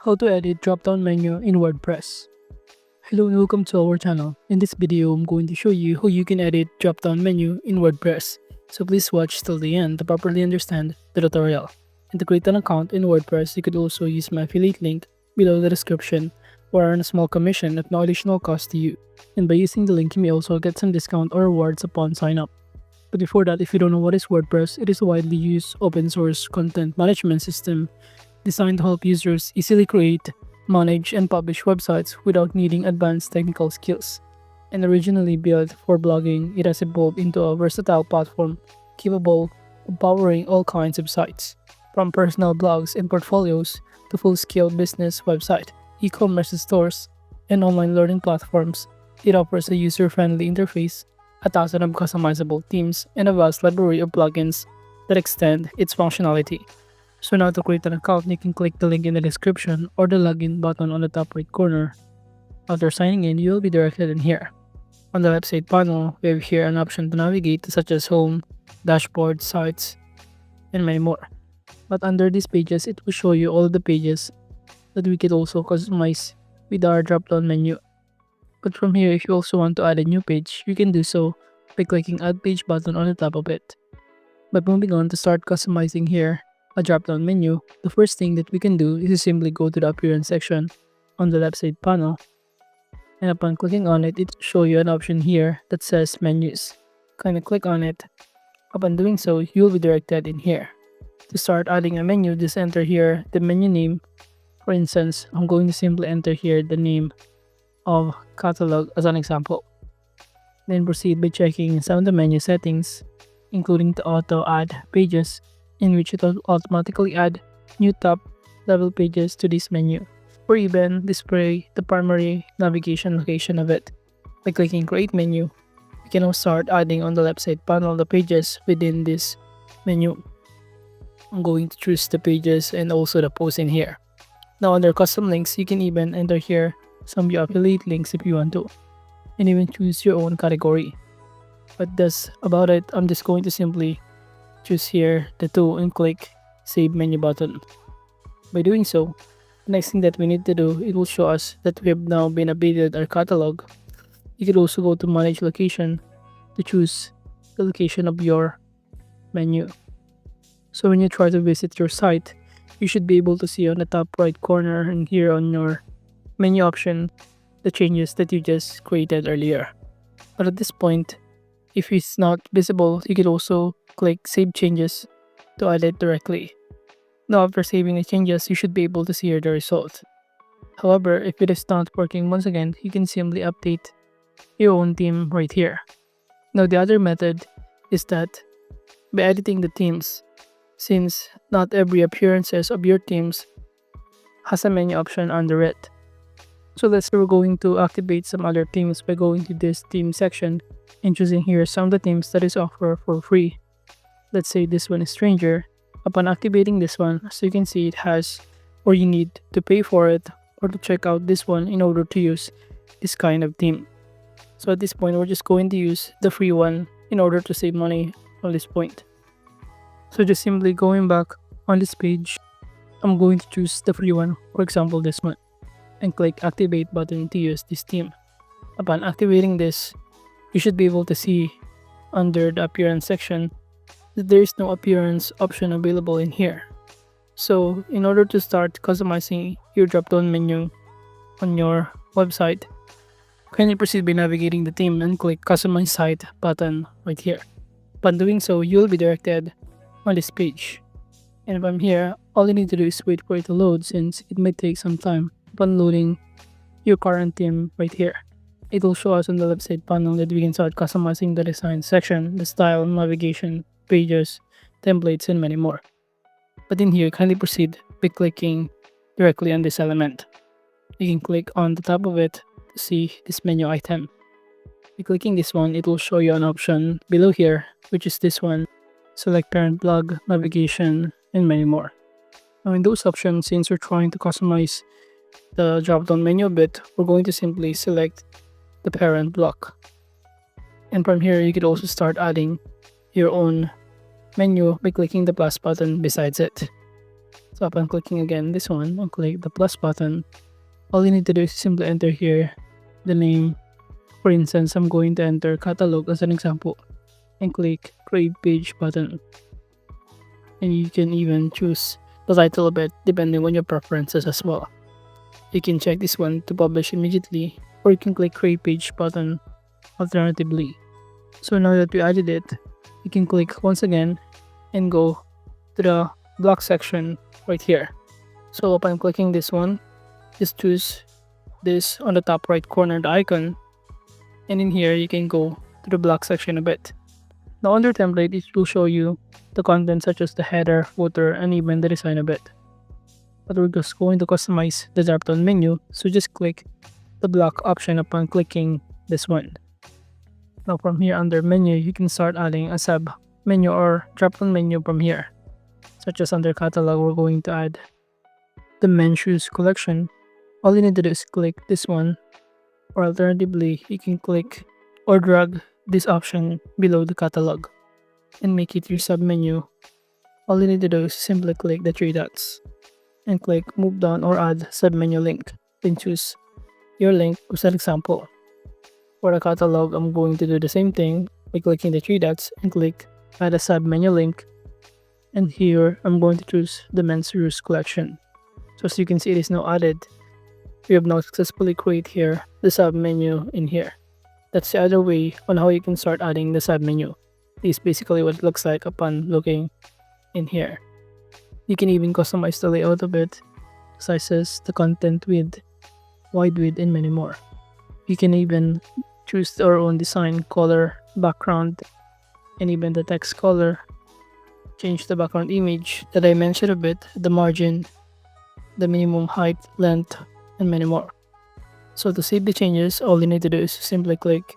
How to edit drop-down menu in WordPress. Hello and welcome to our channel. In this video, I'm going to show you how you can edit drop-down menu in WordPress. So please watch till the end to properly understand the tutorial. And to create an account in WordPress, you could also use my affiliate link below the description or earn a small commission at no additional cost to you. And by using the link, you may also get some discount or rewards upon sign up. But before that, if you don't know what is WordPress, it is a widely used open source content management system designed to help users easily create, manage, and publish websites without needing advanced technical skills. And originally built for blogging, it has evolved into a versatile platform capable of powering all kinds of sites, from personal blogs and portfolios to full-scale business website, e-commerce stores, and online learning platforms. It offers a user-friendly interface, a thousand of customizable themes, and a vast library of plugins that extend its functionality. So now to create an account, you can click the link in the description or the login button on the top right corner. After signing in, you will be directed in here. On the website panel, we have here an option to navigate such as home, dashboard, sites, and many more. But under these pages, it will show you all of the pages that we can also customize with our drop-down menu. But from here, if you also want to add a new page, you can do so by clicking Add Page button on the top of it. But moving on to start customizing here, a drop-down menu, the first thing that we can do is to simply go to the appearance section on the left side panel, and upon clicking on it, it will show you an option here that says menus. Kindly click on it. Upon doing so, you will be directed in here. To start adding a menu, just enter here the menu name. For instance, I'm going to simply enter here the name of catalog as an example. Then proceed by checking some of the menu settings, including the auto add pages, in which it will automatically add new top level pages to this menu, or even display the primary navigation location of it. By clicking create menu, we can now start adding on the left side panel the pages within this menu. I'm going to choose the pages and also the posts in here. Now under custom links, you can even enter here some of your affiliate links if you want to, and even choose your own category. But that's about it. I'm just going to simply choose here the two and click save menu button. By doing so, the next thing that we need to do, it will show us that we have now been updated our catalog. You could also go to manage location to choose the location of your menu. So when you try to visit your site, you should be able to see on the top right corner and here on your menu option the changes that you just created earlier. But at this point, if it's not visible, you could also click Save Changes to add it directly. Now after saving the changes, you should be able to see here the result. However, if it is not working once again, you can simply update your own theme right here. Now the other method is that by editing the themes, since not every appearances of your themes has a menu option under it. So let's say we're going to activate some other themes by going to this theme section and choosing here some of the themes that is offered for free. Let's say this one is Stranger. Upon activating this one, as you can see, it has, or you need to pay for it or to check out this one in order to use this kind of theme. So at this point, we're just going to use the free one in order to save money on this point. So just simply going back on this page, I'm going to choose the free one, for example this one, and click activate button to use this theme. Upon activating this, you should be able to see under the appearance section that there is no appearance option available in here. So in order to start customizing your drop-down menu on your website, kindly proceed by navigating the theme and click customize site button right here. Upon doing so, you will be directed on this page. And from here, all you need to do is wait for it to load, since it might take some time. Upon loading your current theme right here, it will show us on the left side panel that we can start customizing the design section, the style, navigation, pages, templates, and many more. But in here, kindly proceed by clicking directly on this element. You can click on the top of it to see this menu item. By clicking this one, it will show you an option below here, which is this one. Select parent blog, navigation, and many more. Now in those options, since we're trying to customize the drop-down menu a bit, we're going to simply select the parent block. And from here, you could also start adding your own menu by clicking the plus button besides it. So upon clicking again this one and click the plus button, all you need to do is simply enter here the name. For instance, I'm going to enter catalog as an example and click create page button. And you can even choose the title of it depending on your preferences as well. You can check this one to publish immediately, or you can click create page button alternatively. So now that we added it, you can click once again and go to the block section right here. So upon clicking this one, just choose this on the top right corner, the icon, and in here you can go to the block section a bit. Now under template, it will show you the content such as the header, footer, and even the design a bit. But we're just going to customize the drop-down menu, so just click the block option upon clicking this one. Now from here under menu, you can start adding a sub menu or drop-down menu from here. Such as under catalog, we're going to add the men's shoes collection. All you need to do is click this one, or alternatively, you can click or drag this option below the catalog and make it your sub menu. All you need to do is simply click the three dots and click move down or add sub menu link. Then choose your link as an example. For the catalog, I'm going to do the same thing by clicking the three dots and click add a sub menu link. And here I'm going to choose the men's shoes collection. So as you can see, it is now added. We have now successfully created here the sub menu in here. That's the other way on how you can start adding the sub menu. This is basically what it looks like upon looking in here. You can even customize the layout of it, sizes, the content width, wide width, and many more. You can even choose our own design, color, background, and even the text color. Change the background image, the dimension of it, the margin, the minimum height, length, and many more. So to save the changes, all you need to do is simply click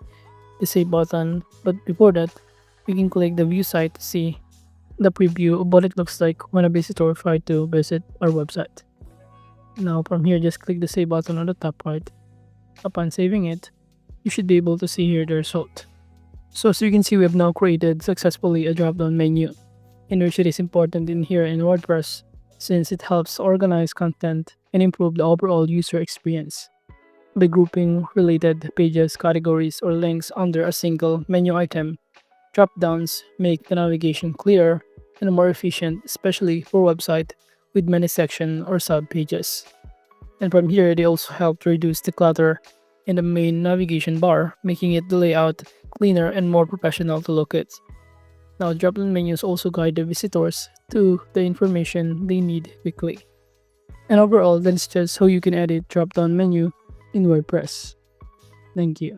the save button, but before that, you can click the view site to see the preview of what it looks like when a visitor tries to visit our website. Now from here, just click the save button on the top right. Upon saving it, you should be able to see here the result. So as you can see, we have now created successfully a drop-down menu, in which it is important in here in WordPress since it helps organize content and improve the overall user experience. By grouping related pages, categories, or links under a single menu item, drop-downs make the navigation clearer and more efficient, especially for websites with many sections or sub-pages. And from here, they also help to reduce the clutter in the main navigation bar, making it the layout cleaner and more professional to look at. Now, drop-down menus also guide the visitors to the information they need quickly. And overall, that is just how you can edit drop-down menu in WordPress. Thank you.